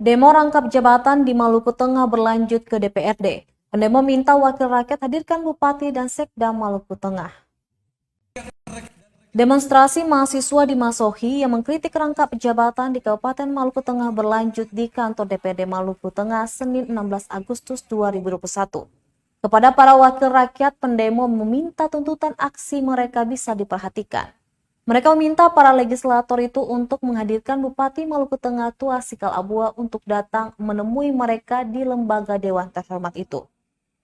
Demo rangkap jabatan di Maluku Tengah berlanjut ke DPRD. Pendemo minta wakil rakyat hadirkan Bupati dan Sekda Maluku Tengah. Demonstrasi mahasiswa di Masohi yang mengkritik rangkap jabatan di Kabupaten Maluku Tengah berlanjut di kantor DPRD Maluku Tengah Senin 16 Agustus 2021. Kepada para wakil rakyat, pendemo meminta tuntutan aksi mereka bisa diperhatikan. Mereka meminta para legislator itu untuk menghadirkan Bupati Maluku Tengah Tua Sikal Abua untuk datang menemui mereka di lembaga Dewan Terhormat itu.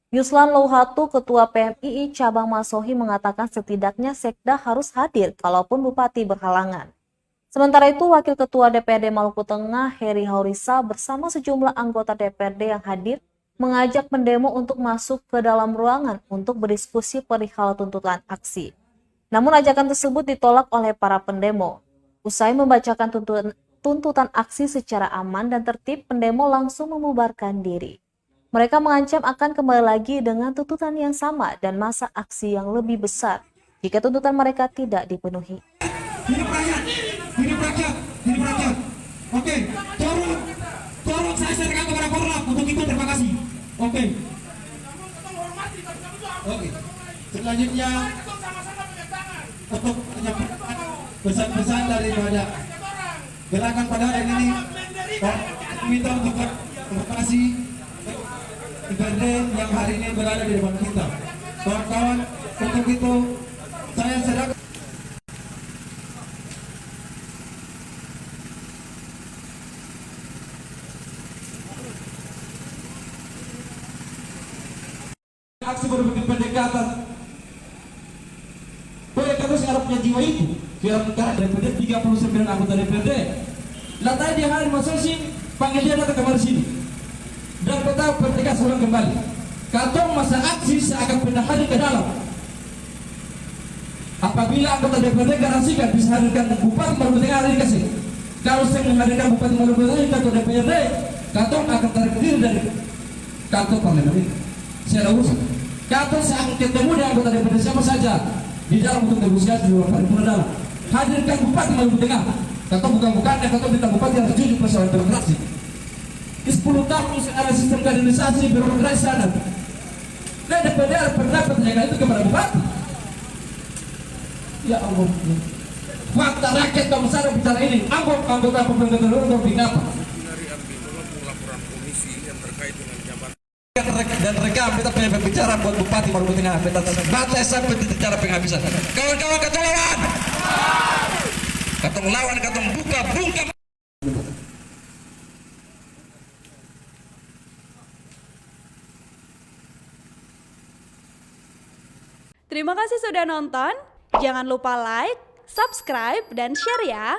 Yuslan Louhatu, Ketua PMII Cabang Masohi mengatakan setidaknya Sekda harus hadir kalaupun Bupati berhalangan. Sementara itu, Wakil Ketua DPRD Maluku Tengah Heri Haurisa bersama sejumlah anggota DPRD yang hadir mengajak pendemo untuk masuk ke dalam ruangan untuk berdiskusi perihal tuntutan aksi. Namun ajakan tersebut ditolak oleh para pendemo. Usai membacakan tuntutan aksi secara aman dan tertib, pendemo langsung membubarkan diri. Mereka mengancam akan kembali lagi dengan tuntutan yang sama dan masa aksi yang lebih besar jika tuntutan mereka tidak dipenuhi. Hidup rakyat, hidup rakyat, hidup rakyat. Oke, tolong saya serahkan kepada Korlap untuk itu, terima kasih. Oke. Selanjutnya untuk pesan-pesan daripada gerakan pada hari ini, minta untuk terima DPRD yang hari ini berada di depan kita. Kawan-kawan, untuk itu saya serahkan. Aksi berbentuk pendekatan. Boleh kamu sekarang punya jiwa itu. Biar negara DPRD 39 anggota DPRD. Lah tadi dia hari masuk sini, panggil dia datang kemari sini. Dan kita pertikas ulang kembali. Katong masa aksi seakan pindah hari ke dalam. Apabila anggota DPRD garansikan bisa hadirkan Bupati Maluku Tengah hari kasih. Kalau saya menghadirkan Bupati Maluku Tengah kantor DPRD, katong akan tarik diri dari kantor parlemen ini. Saya ada urusan. Katong saya akan ketemu dengan anggota DPRD siapa saja di dalam untuk negosiasi di luar paripurna dalam. Hadirkan Bupati Maluku Tengah. Katong bukan katong minta Bupati yang setuju persoalan demokrasi. 10 tahun ada sistem kaderisasi birokrasi sana. Dan DPRD ada pendapat menjaga itu kepada Bupati. Ya Allah. Fakta rakyat kamu sadar bicara ini. Anggota pemerintah untuk apa? Dari laporan komisi yang terkait dengan jabatan Dan rekam kita punya pembicara buat Bupati Maluku Tengah. Kita batas sampai bicara penghabisan. Kawan-kawan katong lawan. Katong lawan, katong bungkam. Terima kasih sudah nonton. Jangan lupa like, subscribe, dan share ya.